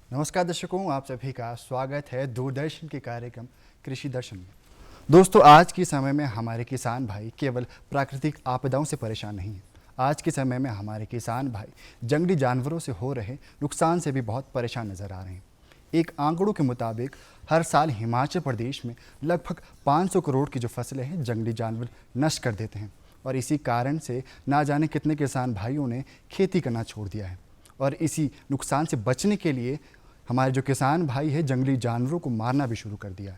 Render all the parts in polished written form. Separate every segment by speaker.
Speaker 1: नमस्कार दर्शकों, आप सभी का स्वागत है दूरदर्शन के कार्यक्रम कृषि दर्शन में। दोस्तों, आज के समय में हमारे किसान भाई केवल प्राकृतिक आपदाओं से परेशान नहीं हैं। आज के समय में हमारे किसान भाई जंगली जानवरों से हो रहे नुकसान से भी बहुत परेशान नजर आ रहे हैं। एक आंकड़ों के मुताबिक हर साल हिमाचल प्रदेश में लगभग 500 करोड़ की जो फसलें हैं जंगली जानवर नष्ट कर देते हैं और इसी कारण से ना जाने कितने किसान भाइयों ने खेती करना छोड़ दिया है। और इसी नुकसान से बचने के लिए हमारे जो किसान भाई है जंगली जानवरों को मारना भी शुरू कर दिया।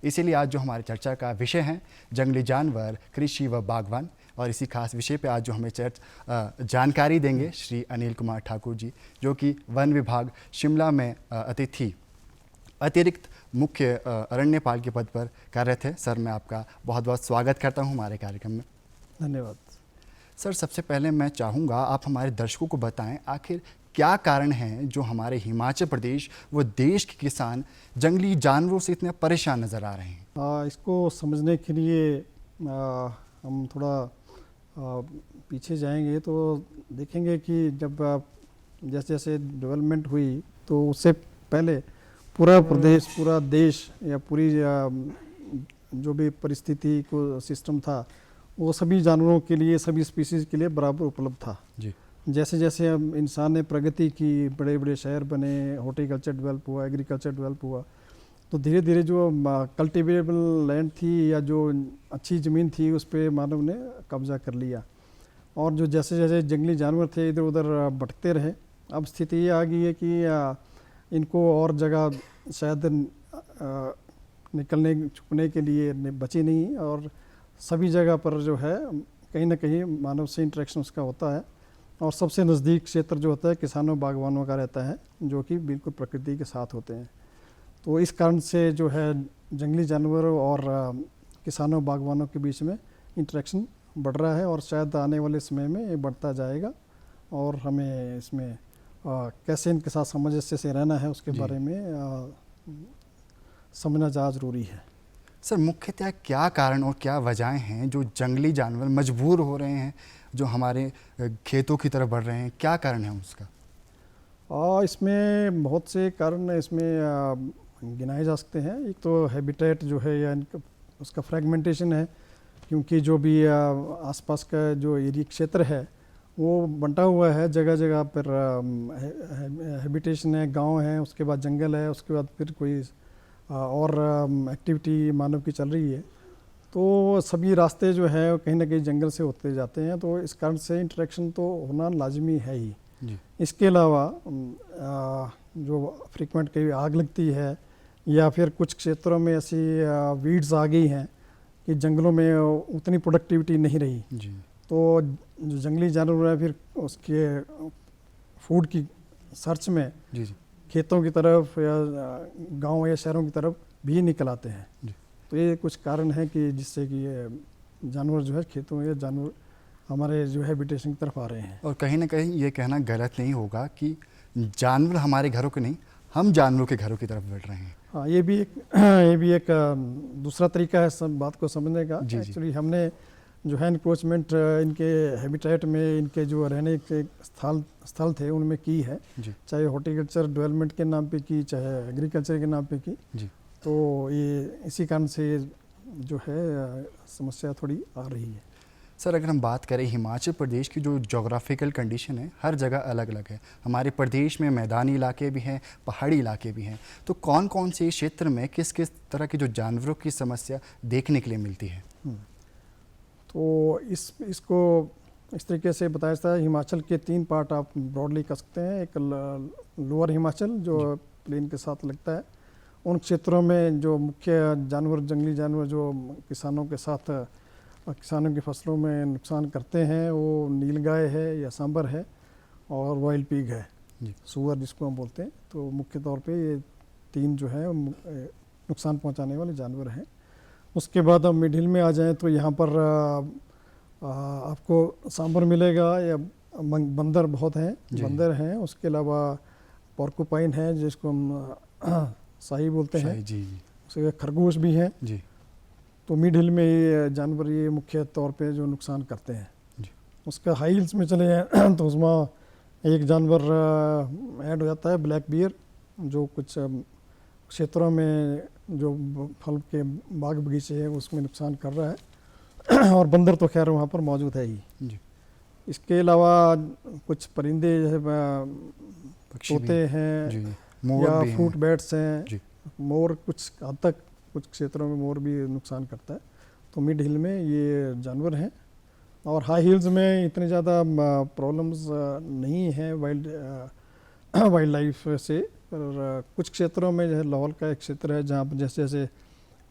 Speaker 1: इसीलिए आज जो हमारी चर्चा का विषय है जंगली जानवर, कृषि व बागवान, और इसी खास विषय पे आज जो हमें जानकारी देंगे श्री अनिल कुमार ठाकुर जी, जो कि वन विभाग शिमला में अतिरिक्त मुख्य अरण्यपाल के पद पर कार्यरत है। सर, मैं आपका बहुत बहुत स्वागत करता हूँ हमारे कार्यक्रम में।
Speaker 2: धन्यवाद।
Speaker 1: सर, सबसे पहले मैं चाहूँगा आप हमारे दर्शकों को बताएं आखिर क्या कारण है जो हमारे हिमाचल प्रदेश व देश के किसान जंगली जानवरों से इतने परेशान नज़र आ रहे हैं।
Speaker 2: इसको समझने के लिए हम थोड़ा पीछे जाएंगे तो देखेंगे कि जब जैसे जैसे डेवलपमेंट हुई तो उससे पहले पूरा प्रदेश, पूरा देश या पूरी जो भी परिस्थिति को सिस्टम था वो सभी जानवरों के लिए, सभी स्पीसीज़ के लिए बराबर उपलब्ध था जी। जैसे जैसे अब इंसान ने प्रगति की, बड़े बड़े शहर बने, हॉर्टिकल्चर डेवलप हुआ, एग्रीकल्चर डेवलप हुआ, तो धीरे धीरे जो कल्टिवेबल लैंड थी या जो अच्छी ज़मीन थी उस पर मानव ने कब्जा कर लिया और जो जैसे जैसे जंगली जानवर थे इधर उधर भटकते रहे। अब स्थिति ये आ गई है कि इनको और जगह शायद निकलने छुपने के लिए बची नहीं और सभी जगह पर जो है कहीं ना कहीं मानव से इंटरेक्शन उसका होता है और सबसे नज़दीक क्षेत्र जो होता है किसानों बागवानों का रहता है, जो कि बिल्कुल प्रकृति के साथ होते हैं। तो इस कारण से जो है जंगली जानवरों और किसानों बागवानों के बीच में इंटरेक्शन बढ़ रहा है और शायद आने वाले समय में ये बढ़ता जाएगा और हमें इसमें कैसे इनके साथ सामंजस्य से रहना है उसके बारे में समझना ज़्यादा ज़रूरी है।
Speaker 1: सर, मुख्यतः क्या कारण और क्या वजहें हैं जो जंगली जानवर मजबूर हो रहे हैं जो हमारे खेतों की तरफ बढ़ रहे हैं? क्या कारण है उसका?
Speaker 2: इसमें बहुत से कारण इसमें गिनाए जा सकते हैं। एक तो हैबिटेट जो है या उसका फ्रेगमेंटेशन है, क्योंकि जो भी आसपास का जो एरिया क्षेत्र है वो बंटा हुआ है, जगह जगह पर हैबिटेशन है, गांव है, उसके बाद जंगल है, उसके बाद फिर कोई और एक्टिविटी मानव की चल रही है, तो सभी रास्ते जो है कहीं ना कहीं जंगल से होते जाते हैं, तो इस कारण से इंटरेक्शन तो होना लाजमी है ही जी। इसके अलावा जो फ्रीक्वेंट कहीं आग लगती है या फिर कुछ क्षेत्रों में ऐसी वीड्स आ गई हैं कि जंगलों में उतनी प्रोडक्टिविटी नहीं रही जी। तो जो जंगली जानवर है फिर उसके फूड की सर्च में जी जी। खेतों की तरफ या गांव या शहरों की तरफ भी निकल आते हैं जी। तो ये कुछ कारण है कि जिससे कि ये जानवर जो है खेतों या जानवर हमारे जो है हैबिटेशन की तरफ आ रहे हैं।
Speaker 1: और कहीं ना कहीं ये कहना गलत नहीं होगा कि जानवर हमारे घरों के नहीं, हम जानवरों के घरों की तरफ बढ़ रहे हैं।
Speaker 2: हाँ, ये भी एक दूसरा तरीका है सब बात को समझने का। एक्चुअली हमने जो है इंक्रोचमेंट इनके हैबिटेट में, इनके जो रहने के स्थल थे उनमें की है, चाहे हॉर्टिकल्चर डेवलपमेंट के नाम पे की, चाहे एग्रीकल्चर के नाम पे की जी। तो ये इसी कारण से जो है समस्या थोड़ी आ रही है।
Speaker 1: सर, अगर हम बात करें हिमाचल प्रदेश की जो जोग्राफिकल कंडीशन है हर जगह अलग अलग है। हमारे प्रदेश में मैदानी इलाके भी हैं, पहाड़ी इलाके भी हैं, तो कौन कौन से क्षेत्र में किस किस तरह की जो जानवरों की समस्या देखने के लिए मिलती है?
Speaker 2: तो इसको इस तरीके से बताया जाता है। हिमाचल के 3 पार्ट आप ब्रॉडली कर सकते हैं। एक लोअर हिमाचल जो प्लेन के साथ लगता है, उन क्षेत्रों में जो मुख्य जानवर, जंगली जानवर जो किसानों के साथ किसानों की फसलों में नुकसान करते हैं वो नीलगाय है या सांबर है और वाइल्ड पिग है, सुअर जिसको हम बोलते हैं। तो मुख्य तौर पे ये 3 जो है नुकसान पहुंचाने वाले जानवर हैं। उसके बाद हम मिडिल में आ जाएं तो यहाँ पर आपको सांबर मिलेगा या बंदर बहुत हैं, बंदर हैं। उसके अलावा पोर्कुपाइन है जिसको हम शाही बोलते हैं जी। उसके खरगोश भी हैं जी। तो मिड हिल में ये जानवर ये मुख्य तौर पे जो नुकसान करते हैं जी। उसका हाई हिल्स में चले जाएँ तो उसमें एक जानवर ऐड हो जाता है, ब्लैक बियर, जो कुछ क्षेत्रों में जो फल के बाग बगीचे हैं उसमें नुकसान कर रहा है और बंदर तो खैर वहाँ पर मौजूद है ही।
Speaker 1: जी।
Speaker 2: इसके अलावा कुछ परिंदे जैसे
Speaker 1: पक्षी भी।
Speaker 2: तोते हैं
Speaker 1: जी। मोर
Speaker 2: या
Speaker 1: भी हैं।
Speaker 2: फ्रूट बैट्स हैं,
Speaker 1: जी।
Speaker 2: मोर कुछ हद तक कुछ क्षेत्रों में मोर भी नुकसान करता है। तो मिड हिल में ये जानवर हैं और हाई हिल्स में इतने ज़्यादा प्रॉब्लम्स नहीं हैं वाइल्ड लाइफ से। और कुछ क्षेत्रों में जैसे लाहौल का एक क्षेत्र है जहाँ पर जैसे जैसे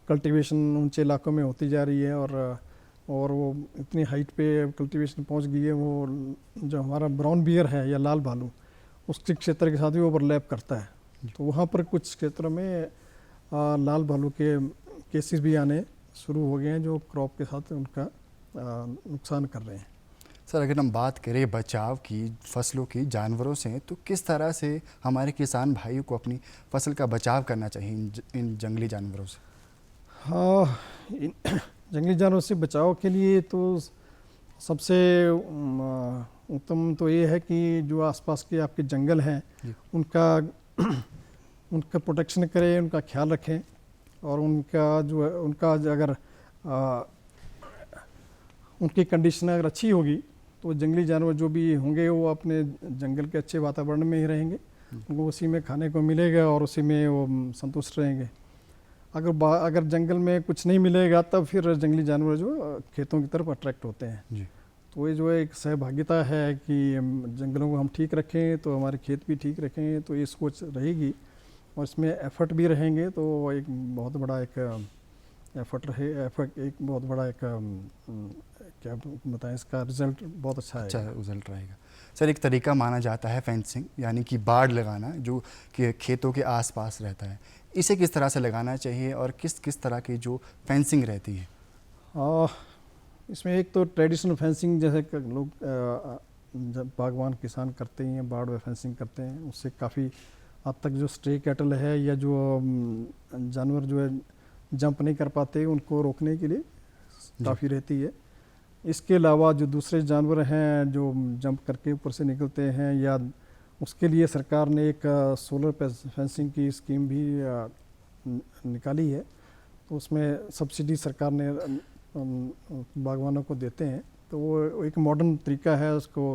Speaker 2: कल्टीवेशन ऊंचे इलाकों में होती जा रही है और वो इतनी हाइट पे कल्टीवेशन पहुंच गई है, वो जो हमारा ब्राउन बियर है या लाल भालू उसके क्षेत्र के साथ भी ओवरलैप करता है। तो वहाँ पर कुछ क्षेत्रों में लाल भालू के केसेस भी आने शुरू हो गए हैं जो क्रॉप के साथ उनका नुकसान कर रहे हैं।
Speaker 1: सर, अगर हम बात करें बचाव की, फसलों की जानवरों से, तो किस तरह से हमारे किसान भाइयों को अपनी फसल का बचाव करना चाहिए इन जंगली जानवरों से?
Speaker 2: हाँ, जंगली जानवरों से बचाव के लिए तो सबसे उत्तम तो ये है कि जो आसपास के आपके जंगल हैं उनका प्रोटेक्शन करें, उनका ख्याल रखें और उनका अगर उनकी कंडीशन अगर अच्छी होगी तो जंगली जानवर जो भी होंगे वो अपने जंगल के अच्छे वातावरण में ही रहेंगे, उनको उसी में खाने को मिलेगा और उसी में वो संतुष्ट रहेंगे। अगर जंगल में कुछ नहीं मिलेगा तब फिर जंगली जानवर जो खेतों की तरफ अट्रैक्ट होते हैं
Speaker 1: जी।
Speaker 2: तो ये जो है एक सहभागिता है कि जंगलों को हम ठीक रखें तो हमारे खेत भी ठीक रखें, तो ये सोच रहेगी और इसमें एफर्ट भी रहेंगे तो एक बहुत बड़ा एक बहुत बड़ा एक क्या बताएं, इसका रिजल्ट बहुत अच्छा
Speaker 1: रिजल्ट रहेगा। सर, एक तरीका माना जाता है फेंसिंग, यानी कि बाड़ लगाना जो कि खेतों के आसपास रहता है। इसे किस तरह से लगाना चाहिए और किस किस तरह की जो फेंसिंग रहती है?
Speaker 2: इसमें एक तो ट्रेडिशनल फेंसिंग जैसे लोग जब बागवान किसान करते हैं बाड़ में फेंसिंग करते हैं, उससे काफ़ी हद तक जो स्ट्रे कैटल है या जो जानवर जो है जंप नहीं कर पाते उनको रोकने के लिए काफ़ी रहती है। इसके अलावा जो दूसरे जानवर हैं जो जंप करके ऊपर से निकलते हैं या उसके लिए सरकार ने एक सोलर फेंसिंग की स्कीम भी निकाली है, तो उसमें सब्सिडी सरकार ने बागवानों को देते हैं। तो वो एक मॉडर्न तरीका है उसको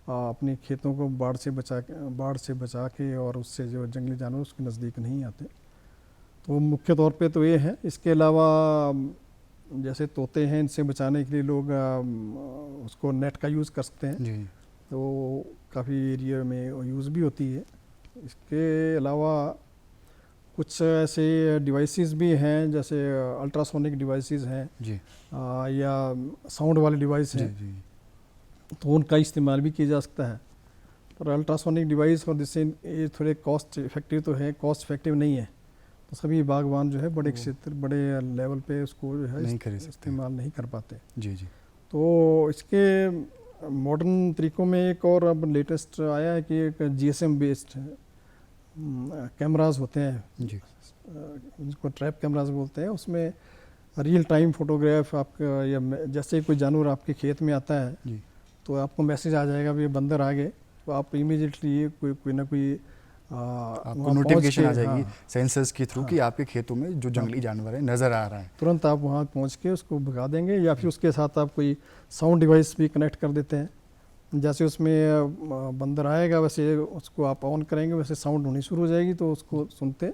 Speaker 2: अपने खेतों को बाढ़ से बचा के और उससे जो जंगली जानवर उसके नज़दीक नहीं आते। तो मुख्य तौर पे तो ये है। इसके अलावा जैसे तोते हैं इनसे बचाने के लिए लोग उसको नेट का यूज़ कर सकते हैं
Speaker 1: जी।
Speaker 2: तो काफ़ी एरिया में यूज़ भी होती है। इसके अलावा कुछ ऐसे डिवाइसेस भी हैं जैसे अल्ट्रासोनिक डिवाइसेस हैं
Speaker 1: जी।
Speaker 2: या साउंड वाले डिवाइस हैं
Speaker 1: जी।
Speaker 2: तो उनका इस्तेमाल भी किया जा सकता है। पर अल्ट्रासोनिक डिवाइस और जिससे ये थोड़े कॉस्ट इफेक्टिव तो है, कॉस्ट इफेक्टिव नहीं है, तो सभी बागवान जो है बड़े क्षेत्र बड़े लेवल पे उसको जो है इस्तेमाल नहीं कर पाते।
Speaker 1: जी। जी।
Speaker 2: तो इसके मॉडर्न तरीक़ों में एक और अब लेटेस्ट आया है कि एक GSM बेस्ड कैमरास होते हैं
Speaker 1: जी।
Speaker 2: जिसको ट्रैप कैमरास बोलते हैं। उसमें रियल टाइम फोटोग्राफ आपका या जैसे कोई जानवर आपके खेत में आता है
Speaker 1: जी।
Speaker 2: तो आपको मैसेज आ जाएगा भी बंदर आ गए, तो आप इमीडिएटली कोई ना कोई
Speaker 1: आपको नोटिफिकेशन आ जाएगी।
Speaker 2: हाँ,
Speaker 1: सेंसर्स के थ्रू कि आपके खेतों में जो जंगली जानवर है नज़र आ रहा है,
Speaker 2: तुरंत आप वहाँ पहुँच के उसको भगा देंगे या फिर उसके साथ आप कोई साउंड डिवाइस भी कनेक्ट कर देते हैं। जैसे उसमें बंदर आएगा वैसे उसको आप ऑन करेंगे वैसे साउंड होनी शुरू हो जाएगी, तो उसको सुनते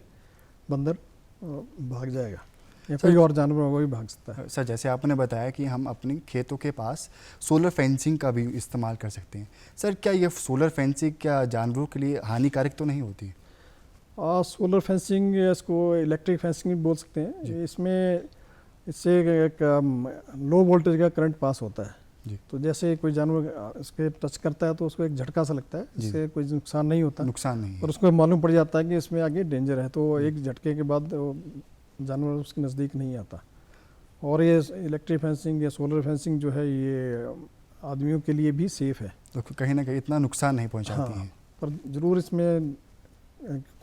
Speaker 2: बंदर भाग जाएगा या कोई और जानवर होगा भी भाग सकता है।
Speaker 1: सर, जैसे आपने बताया कि हम अपने खेतों के पास सोलर फेंसिंग का भी इस्तेमाल कर सकते हैं। सर, क्या ये सोलर फेंसिंग क्या जानवरों के लिए हानिकारक तो नहीं होती?
Speaker 2: सोलर फेंसिंग इसको इलेक्ट्रिक फेंसिंग भी बोल सकते हैं। इससे एक लो वोल्टेज का करंट पास होता है
Speaker 1: जी।
Speaker 2: तो जैसे कोई जानवर इसके टच करता है तो उसको एक झटका सा लगता है, इससे कोई नुकसान नहीं होता,
Speaker 1: नुकसान नहीं है।
Speaker 2: और उसको मालूम पड़ जाता है कि इसमें आगे डेंजर है, तो एक झटके के बाद जानवर उसके नज़दीक नहीं आता। और ये इलेक्ट्रिक फेंसिंग या सोलर फेंसिंग जो है ये आदमियों के लिए भी सेफ़ है,
Speaker 1: तो कहीं ना कहीं इतना नुकसान नहीं पहुंचाती
Speaker 2: हाँ,
Speaker 1: है।
Speaker 2: पर ज़रूर इसमें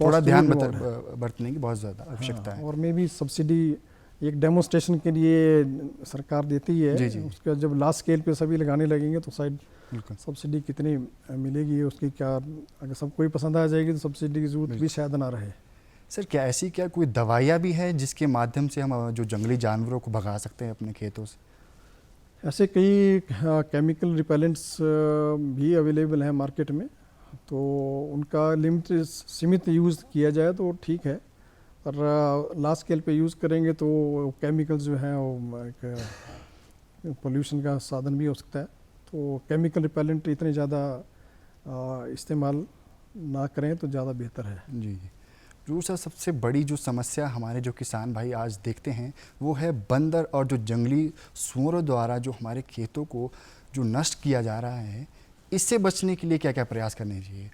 Speaker 1: थोड़ा ध्यान बरतने की बहुत ज़्यादा आवश्यकता है।
Speaker 2: और मे भी सब्सिडी एक डेमोन्स्ट्रेशन के लिए सरकार देती है।
Speaker 1: जी, जी।
Speaker 2: उसके बाद जब लार्ज स्केल पे सभी लगाने लगेंगे तो शायद
Speaker 1: बिल्कुल।
Speaker 2: सब्सिडी कितनी मिलेगी उसकी क्या, अगर सबको ही पसंद आ जाएगी तो सब्सिडी की जरूरत भी शायद ना रहे।
Speaker 1: सर क्या ऐसी क्या कोई दवाइयाँ भी है जिसके माध्यम से हम जो जंगली जानवरों को भगा सकते हैं अपने खेतों से?
Speaker 2: ऐसे कई केमिकल रिपेलेंट्स भी अवेलेबल हैं मार्केट में, तो उनका लिमिट सीमित यूज़ किया जाए तो ठीक है, पर लार्ज स्केल पे यूज़ करेंगे तो केमिकल्स जो हैं वो एक पोल्यूशन का साधन भी हो सकता है। तो केमिकल रिपेलेंट इतने ज़्यादा इस्तेमाल ना करें तो ज़्यादा बेहतर है।
Speaker 1: जी जी। जो सर सबसे बड़ी जो समस्या हमारे जो किसान भाई आज देखते हैं वो है बंदर और जो जंगली सूअरों द्वारा जो हमारे खेतों को जो नष्ट किया जा रहा है, इससे बचने के लिए क्या क्या प्रयास करने चाहिए?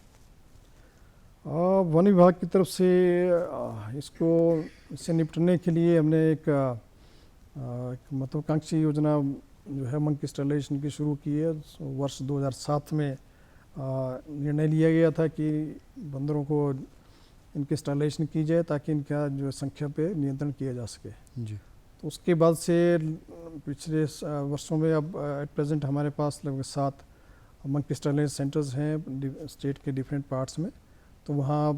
Speaker 2: वन विभाग की तरफ से इससे निपटने के लिए हमने एक महत्वाकांक्षी योजना जो है मंकी स्टरलाइजेशन की शुरू की है। वर्ष 2007 में निर्णय लिया गया था कि बंदरों को इनकी स्टरलाइजेशन की जाए ताकि इनका जो संख्या पे नियंत्रण किया जा सके।
Speaker 1: जी।
Speaker 2: तो उसके बाद से पिछले वर्षों में अब एट प्रेजेंट हमारे पास लगभग 7 मंकी स्टरलाइजेशन सेंटर्स हैं स्टेट के डिफरेंट पार्ट्स में। तो वहाँ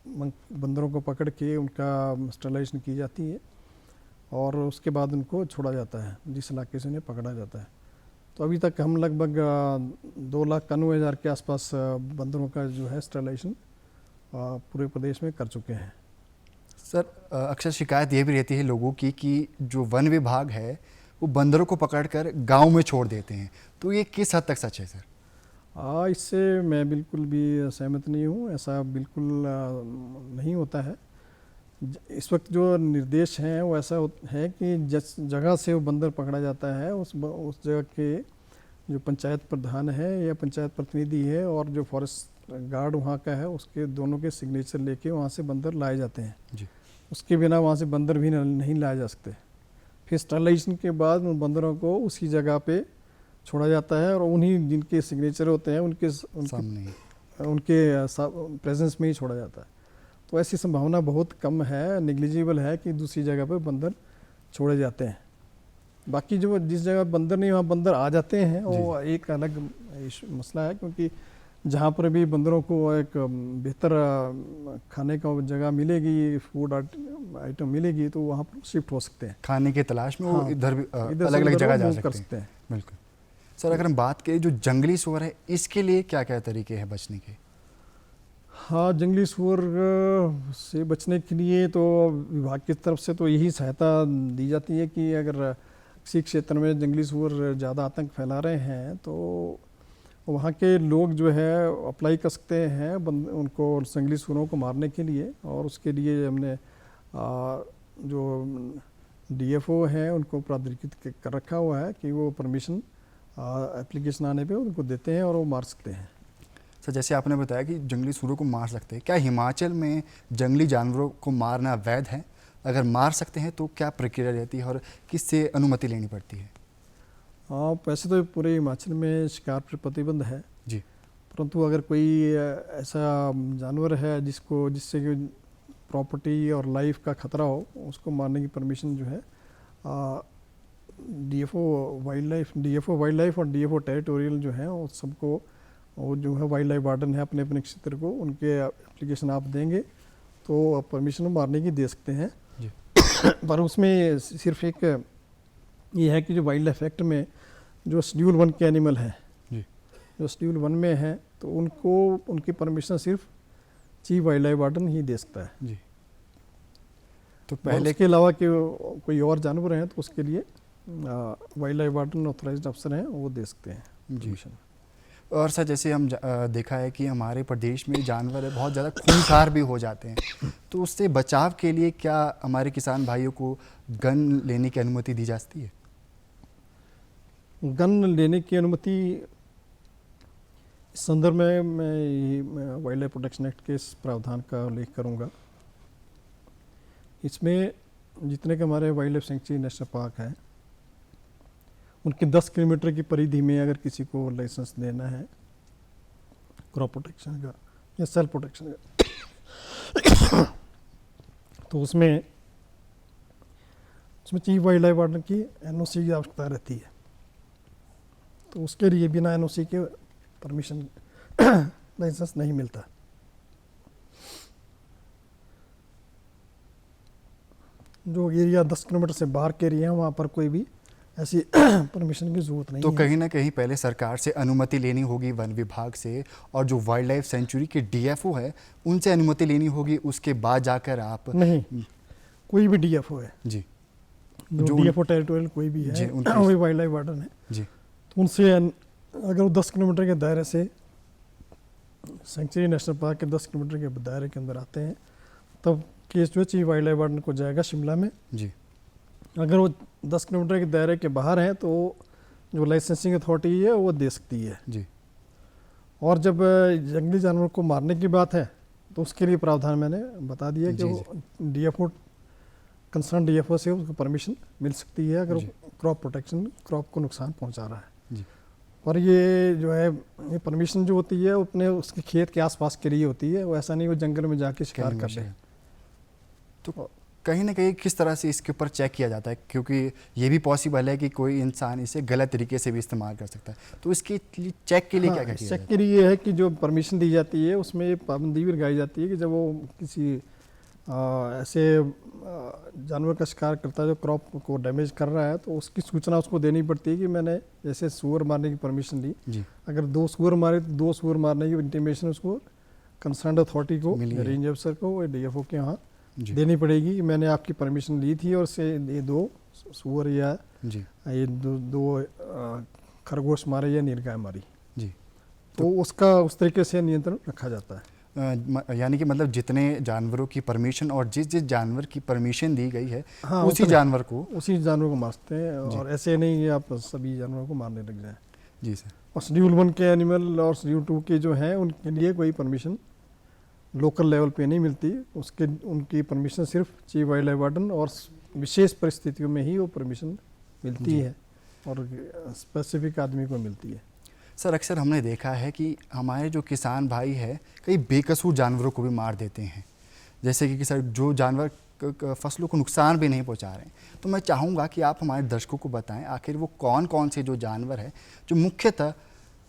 Speaker 2: बंदरों को पकड़ के उनका स्टरलाइजेशन की जाती है और उसके बाद उनको छोड़ा जाता है जिस इलाके से उन्हें पकड़ा जाता है। तो अभी तक हम लगभग 2,91,000 के आसपास बंदरों का जो है स्टरलाइजेशन पूरे प्रदेश में कर चुके हैं।
Speaker 1: सर अक्सर शिकायत ये भी रहती है लोगों की कि जो वन विभाग है वो बंदरों को पकड़कर गांव में छोड़ देते हैं, तो ये किस हद तक सच है सर?
Speaker 2: इससे मैं बिल्कुल भी सहमत नहीं हूँ, ऐसा बिल्कुल नहीं होता है। इस वक्त जो निर्देश हैं वो ऐसा है कि जिस जगह से वो बंदर पकड़ा जाता है उस जगह के जो पंचायत प्रधान है या पंचायत प्रतिनिधि है और जो फॉरेस्ट गार्ड वहाँ का है उसके दोनों के सिग्नेचर लेके वहाँ से बंदर लाए जाते हैं
Speaker 1: जी।
Speaker 2: उसके बिना वहाँ से बंदर भी नहीं लाए जा सकते। फिर स्टरलाइजेशन के बाद उन बंदरों को उसी जगह पे छोड़ा जाता है और उन्हीं जिनके सिग्नेचर होते हैं उनके प्रेजेंस में ही छोड़ा जाता है। तो ऐसी संभावना बहुत कम है, नेग्लिजिबल है कि दूसरी जगह पर बंदर छोड़े जाते हैं। बाकी जो जिस जगह बंदर नहीं वहाँ बंदर आ जाते हैं वो एक अलग मसला है, क्योंकि जहाँ पर भी बंदरों को एक बेहतर खाने का जगह मिलेगी, फूड आइटम मिलेगी तो वहाँ पर शिफ्ट हो सकते हैं।
Speaker 1: खाने की तलाश में वो इधर भी अलग
Speaker 2: अलग
Speaker 1: अलग जगह जा
Speaker 2: सकते हैं।
Speaker 1: बिल्कुल। सर अगर हम बात करें जो जंगली सूअर है इसके लिए क्या क्या तरीके हैं बचने के?
Speaker 2: हाँ, जंगली सूअर से बचने के लिए तो विभाग की तरफ से तो यही सहायता दी जाती है कि अगर किसी क्षेत्र में जंगली सूअर ज़्यादा आतंक फैला रहे हैं तो वहाँ के लोग जो है अप्लाई कर सकते हैं उनको जंगली सूअरों को मारने के लिए। और उसके लिए हमने जो DFO हैं उनको प्राधिकृत कर रखा हुआ है कि वो परमिशन एप्लीकेशन आने पे उनको देते हैं और वो मार सकते हैं।
Speaker 1: सर जैसे आपने बताया कि जंगली सूअरों को मार सकते हैं, क्या हिमाचल में जंगली जानवरों को मारना वैध है? अगर मार सकते हैं तो क्या प्रक्रिया रहती है और किससे अनुमति लेनी पड़ती है?
Speaker 2: वैसे तो पूरे हिमाचल में शिकार पर प्रतिबंध है
Speaker 1: जी,
Speaker 2: परंतु अगर कोई ऐसा जानवर है जिससे कि प्रॉपर्टी और लाइफ का खतरा हो उसको मारने की परमिशन जो है DFO वाइल्ड लाइफ और DFO टेरिटोरियल जो है वो सबको, वो जो है वाइल्ड लाइफ वार्डन है अपने अपने क्षेत्र को उनके एप्लीकेशन आप देंगे तो आप परमिशन मारने की दे सकते हैं
Speaker 1: जी।
Speaker 2: पर उसमें सिर्फ एक ये है कि जो वाइल्ड लाइफ एक्ट में जो शेड्यूल 1 के एनिमल हैं
Speaker 1: जी,
Speaker 2: जो शेड्यूल 1 में है तो उनको उनकी परमिशन सिर्फ चीफ वाइल्ड लाइफ वार्डन ही दे सकता है
Speaker 1: जी। तो पहले
Speaker 2: के अलावा कि कोई और जानवर हैं तो उसके लिए वाइल्ड लाइफ वार्डन ऑथराइज्ड अफसर हैं वो दे सकते हैं परमिशन।
Speaker 1: और सर जैसे हम देखा है कि हमारे प्रदेश में जानवर बहुत ज़्यादा खूंखार भी हो जाते हैं, तो उससे बचाव के लिए क्या हमारे किसान भाइयों को गन लेने की अनुमति दी जाती है?
Speaker 2: गन लेने की अनुमति इस संदर्भ में मैं वाइल्ड लाइफ प्रोटेक्शन एक्ट के इस प्रावधान का उल्लेख करूंगा। इसमें जितने के हमारे wild life sanctuary national park हैं उनके 10 किलोमीटर की परिधि में अगर किसी को लाइसेंस देना है क्रॉप प्रोटेक्शन का या सेल्फ प्रोटेक्शन का तो उसमें उसमें चीफ वाइल्ड लाइफ वार्डन की एनओसी की आवश्यकता रहती है। तो उसके लिए बिना एनओसी के परमिशन लाइसेंस नहीं मिलता। जो एरिया 10 किलोमीटर से बाहर के एरिया है वहाँ पर कोई भी ऐसी परमिशन की जरूरत नहीं
Speaker 1: तो
Speaker 2: है।
Speaker 1: कहीं ना कहीं पहले सरकार से अनुमति लेनी होगी, वन विभाग से, और जो वाइल्ड लाइफ सेंचुरी के डीएफओ है उनसे अनुमति लेनी होगी, उसके बाद जाकर आप।
Speaker 2: नहीं, कोई भी डीएफओ है,
Speaker 1: जी,
Speaker 2: जो डीएफओ टेरिटोरियल कोई भी
Speaker 1: जी,
Speaker 2: है
Speaker 1: उनकी-
Speaker 2: वही वाइल्ड लाइफ वार्डन है।
Speaker 1: जी,
Speaker 2: तो उनसे अगर वो 10 किलोमीटर के दायरे से, सेंचुरी नेशनल पार्क के 10 किलोमीटर के दायरे के अंदर आते हैं, तब केस जो है चीफ वाइल्ड लाइफ वार्डन को जाएगा शिमला में।
Speaker 1: जी,
Speaker 2: अगर वो 10 किलोमीटर के दायरे के बाहर हैं तो जो लाइसेंसिंग अथॉरिटी है वो दे सकती है।
Speaker 1: जी,
Speaker 2: और जब जंगली जानवर को मारने की बात है तो उसके लिए प्रावधान मैंने बता दिया कि
Speaker 1: जी,
Speaker 2: वो डीएफओ, कंसर्न डीएफओ से उसको परमिशन मिल सकती है अगर
Speaker 1: जी।
Speaker 2: वो क्रॉप प्रोटेक्शन, क्रॉप को नुकसान पहुंचा रहा है।
Speaker 1: जी।
Speaker 2: और ये जो है, ये परमिशन जो होती है वो अपने उसके खेत के आसपास के लिए होती है, वो ऐसा नहीं वो जंगल में जाके शिकार
Speaker 1: कहीं
Speaker 2: कर
Speaker 1: भी
Speaker 2: ले।
Speaker 1: तो कहीं ना कहीं किस तरह से इसके ऊपर चेक किया जाता है, क्योंकि ये भी पॉसिबल है कि कोई इंसान इसे गलत तरीके से भी इस्तेमाल कर सकता है, तो इसके चेक के लिए क्या क्या किया
Speaker 2: चेक
Speaker 1: जाता
Speaker 2: के लिए ये है कि जो परमिशन दी जाती है उसमें ये पाबंदी भी लगाई जाती है कि जब वो किसी ऐसे जानवर का शिकार करता है जो क्रॉप को डैमेज कर रहा है, तो उसकी सूचना उसको देनी पड़ती है कि मैंने जैसे सूअर मारने की परमिशन ली,
Speaker 1: जी,
Speaker 2: अगर 2 सूअर मारे तो 2 सूअर मारने की इंटीमेशन उसको कंसर्न अथॉरिटी को,
Speaker 1: मिली है।
Speaker 2: रेंज अफसर को, डीएफओ के यहाँ
Speaker 1: जी,
Speaker 2: देनी पड़ेगी कि मैंने आपकी परमिशन ली थी और से ये 2 सूअर या
Speaker 1: जी,
Speaker 2: ये दो खरगोश मारे या नीलगाय मारी,
Speaker 1: जी।
Speaker 2: तो उसका उस तरीके से नियंत्रण रखा जाता है।
Speaker 1: यानी कि मतलब जितने जानवरों की परमिशन और जिस जिस जानवर की परमिशन दी गई है,
Speaker 2: हाँ,
Speaker 1: उसी
Speaker 2: उतने-
Speaker 1: जानवर को।
Speaker 2: उसी जानवर को मारते हैं,
Speaker 1: जी।
Speaker 2: और ऐसे नहीं कि आप सभी जानवरों को मारने लग जाएं।
Speaker 1: जी सर।
Speaker 2: और शेड्यूल 1 के एनिमल और शेड्यूल 2 के जो हैं उनके लिए कोई परमिशन लोकल लेवल पे नहीं मिलती, उसके उनकी परमिशन सिर्फ चीफ वाइल्ड लाइफ वार्डन और विशेष परिस्थितियों में ही वो परमिशन मिलती
Speaker 1: जी।
Speaker 2: है और स्पेसिफिक आदमी को मिलती है।
Speaker 1: सर अक्सर हमने देखा है कि हमारे जो किसान भाई है कई बेकसूर जानवरों को भी मार देते हैं, जैसे कि सर जो जानवर फसलों को नुकसान भी नहीं पहुंचा रहे हैं। तो मैं चाहूँगा कि आप हमारे दर्शकों को बताएं आखिर वो कौन कौन से जो जानवर है जो मुख्यतः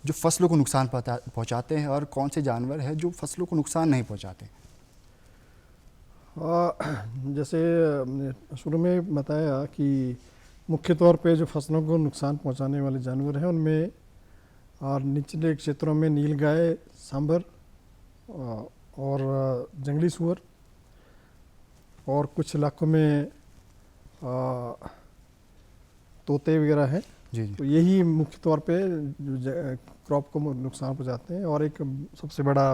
Speaker 1: जो फसलों को नुकसान पहुंचाते हैं, और कौन से जानवर है जो फसलों को नुकसान नहीं पहुंचाते।
Speaker 2: जैसे हमने शुरू में बताया कि मुख्य तौर पे जो फसलों को नुकसान पहुंचाने वाले जानवर हैं उनमें और निचले क्षेत्रों में नीलगाय, सांभर और जंगली सूअर, और कुछ इलाकों में तोते वगैरह हैं।
Speaker 1: जी, जी,
Speaker 2: तो यही मुख्य तौर पे जो क्रॉप को नुकसान पहुंचाते हैं। और एक सबसे बड़ा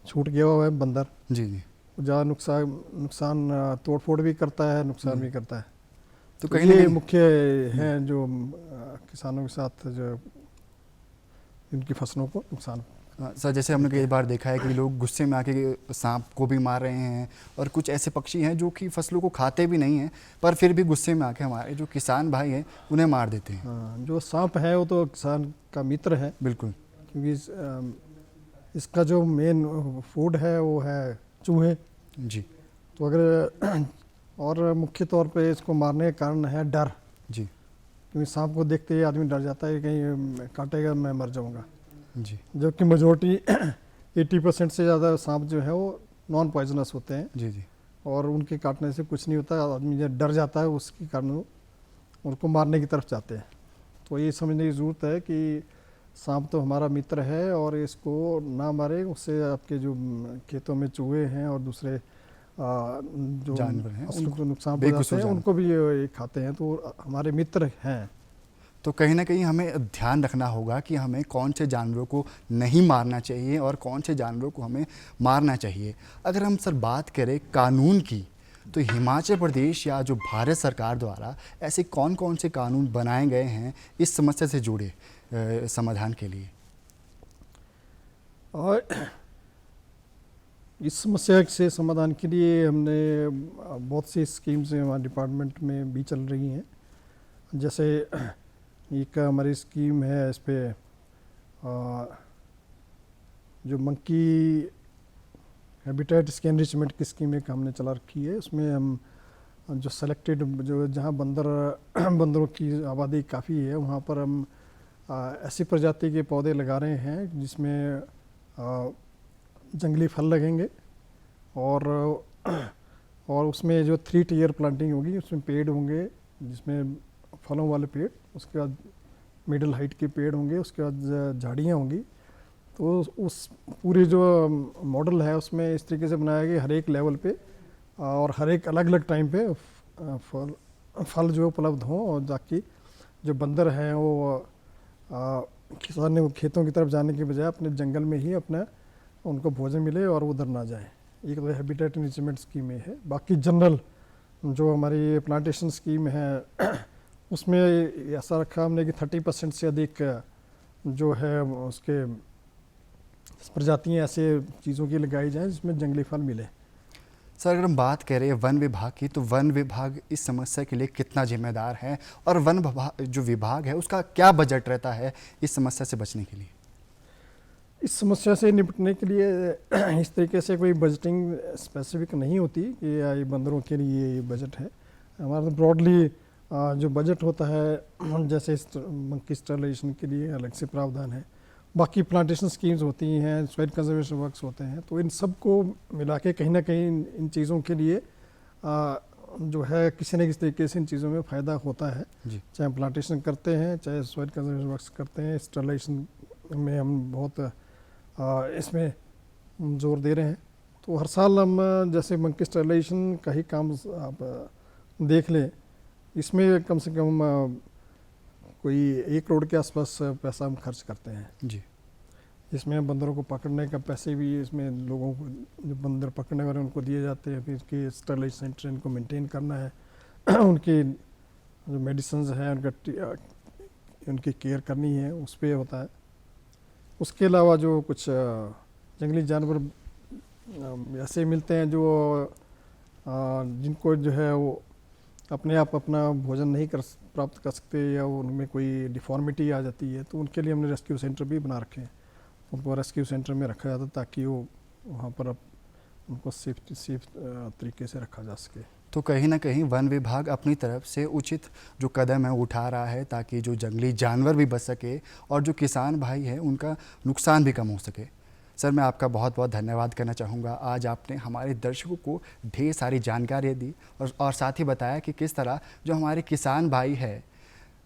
Speaker 2: छूट गया हुआ है बंदर,
Speaker 1: जी, जी।
Speaker 2: जहाँ नुकसान तोड़ फोड़ भी करता है, नुकसान भी करता है।
Speaker 1: तो
Speaker 2: तो
Speaker 1: कहीं ना
Speaker 2: ये
Speaker 1: कहीं
Speaker 2: मुख्य हैं जो किसानों के साथ जो इनकी फसलों को नुकसान।
Speaker 1: सर जैसे हमने कई बार देखा है कि लोग गुस्से में आके सांप को भी मार रहे हैं, और कुछ ऐसे पक्षी हैं जो कि फसलों को खाते भी नहीं हैं पर फिर भी गुस्से में आके हमारे जो किसान भाई हैं उन्हें मार देते हैं।
Speaker 2: हाँ, जो सांप है वो तो किसान का मित्र है,
Speaker 1: बिल्कुल।
Speaker 2: क्योंकि इसका जो मेन फूड है वो है चूहे।
Speaker 1: जी,
Speaker 2: तो अगर और मुख्य तौर पे इसको मारने का कारण है डर,
Speaker 1: जी,
Speaker 2: क्योंकि सांप को देखते ही आदमी डर जाता है कहीं काटेगा मैं मर जाऊंगा।
Speaker 1: जी,
Speaker 2: जबकि मेजोरिटी 80% से ज़्यादा सांप जो है वो नॉन पॉइजनस होते हैं
Speaker 1: जी, जी,
Speaker 2: और उनके काटने से कुछ नहीं होता। आदमी जब डर जाता है उसके कारण वो उनको मारने की तरफ जाते हैं। तो ये समझने की ज़रूरत है कि सांप तो हमारा मित्र है और इसको ना मारे, उससे आपके जो खेतों में चूहे हैं और दूसरे जो
Speaker 1: जानवर हैं,
Speaker 2: उनको नुकसान
Speaker 1: बेकसूर
Speaker 2: पहुंचाते हैं
Speaker 1: जानवर।
Speaker 2: उनको भी ये खाते हैं, तो हमारे मित्र हैं।
Speaker 1: तो कहीं ना कहीं हमें ध्यान रखना होगा कि हमें कौन से जानवरों को नहीं मारना चाहिए और कौन से जानवरों को हमें मारना चाहिए। अगर हम सर बात करें कानून की, तो हिमाचल प्रदेश या जो भारत सरकार द्वारा ऐसे कौन कौन से कानून बनाए गए हैं इस समस्या से जुड़े समाधान के लिए।
Speaker 2: और इस समस्या से समाधान के लिए हमने बहुत सी स्कीम्स हमारे डिपार्टमेंट में भी चल रही हैं। जैसे एक हमारी स्कीम है, इस पे जो मंकी हैबिटेट इसके एनरिचमेंट की स्कीम एक हमने चला रखी है। उसमें हम जो सेलेक्टेड जो जहाँ बंदरों की आबादी काफ़ी है वहाँ पर हम ऐसी प्रजाति के पौधे लगा रहे हैं जिसमें जंगली फल लगेंगे और उसमें जो 3 टियर प्लांटिंग होगी, उसमें पेड़ होंगे जिसमें फलों वाले पेड़, उसके बाद मिडिल हाइट के पेड़ होंगे, उसके बाद झाड़ियाँ होंगी। तो उस पूरी जो मॉडल है उसमें इस तरीके से बनाया गया हर एक लेवल पे और हर एक अलग अलग टाइम पे फल जो उपलब्ध हों और ताकि जो बंदर हैं वो किसान खेतों की तरफ जाने के बजाय अपने जंगल में ही अपना उनको भोजन मिले और उधर ना जाए। एक तो हैबिटेट एनरिचमेंट स्कीम में है। बाकी जनरल जो हमारी प्लांटेशन स्कीम है उसमें ऐसा रखा हमने कि 30% से अधिक जो है उसके प्रजातियाँ ऐसे चीज़ों की लगाई जाएँ जिसमें जंगली फल मिले।
Speaker 1: सर, अगर हम बात करें वन विभाग की, तो वन विभाग इस समस्या के लिए कितना जिम्मेदार है और वन विभाग जो विभाग है उसका क्या बजट रहता है इस समस्या से बचने के लिए?
Speaker 2: इस समस्या से निपटने के लिए इस तरीके से कोई बजटिंग स्पेसिफिक नहीं होती कि ये बंदरों के लिए ये बजट है। हमारा तो ब्रॉडली जो बजट होता है जैसे मंकी स्टरलाइजेशन के लिए अलग से प्रावधान है, बाकी प्लांटेशन स्कीम्स होती हैं, सॉइल कंजर्वेशन वर्क्स होते हैं, तो इन सब को मिला के कहीं ना कहीं इन चीज़ों के लिए जो है किसी न किसी तरीके से इन चीज़ों में फ़ायदा होता है। चाहे प्लांटेशन करते हैं, चाहे सॉइल कंजर्वेशन वर्क्स करते हैं, स्टरलाइजेशन में हम बहुत इसमें जोर दे रहे हैं। तो हर साल हम जैसे मंकी स्टरलाइजेशन का ही काम आप देख लें, इसमें कम से कम कोई 1 करोड़ के आसपास पैसा हम खर्च करते हैं
Speaker 1: जी।
Speaker 2: इसमें बंदरों को पकड़ने का पैसे भी इसमें लोगों को जो बंदर पकड़ने वाले उनको दिए जाते हैं, फिर इसके स्टरलाइजेशन सेंटर इनको मेंटेन करना है उनकी जो मेडिसिन है उनकी केयर करनी है, उस पर होता है। उसके अलावा जो कुछ जंगली जानवर ऐसे मिलते हैं जो जिनको जो है वो अपने आप अपना भोजन नहीं प्राप्त कर सकते या उनमें कोई डिफॉर्मिटी आ जाती है, तो उनके लिए हमने रेस्क्यू सेंटर भी बना रखे हैं। उनको रेस्क्यू सेंटर में रखा जाता है ताकि वो वहाँ पर उनको सेफ तरीके से रखा जा सके।
Speaker 1: तो कहीं ना कहीं वन विभाग अपनी तरफ से उचित जो कदम है उठा रहा है ताकि जो जंगली जानवर भी बच सके और जो किसान भाई है उनका नुकसान भी कम हो सके। सर, मैं आपका बहुत बहुत धन्यवाद करना चाहूँगा। आज आपने हमारे दर्शकों को ढेर सारी जानकारियाँ दी और साथ ही बताया कि किस तरह जो हमारे किसान भाई है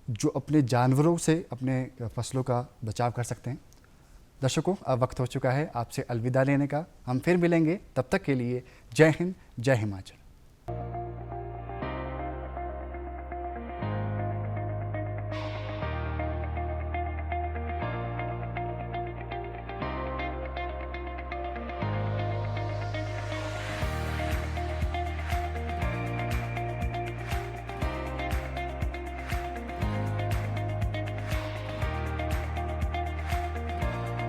Speaker 1: जो अपने जानवरों से अपने फसलों का बचाव कर सकते हैं। दर्शकों, अब वक्त हो चुका है आपसे अलविदा लेने का। हम फिर मिलेंगे, तब तक के लिए जय हिंद, जय हिमाचल।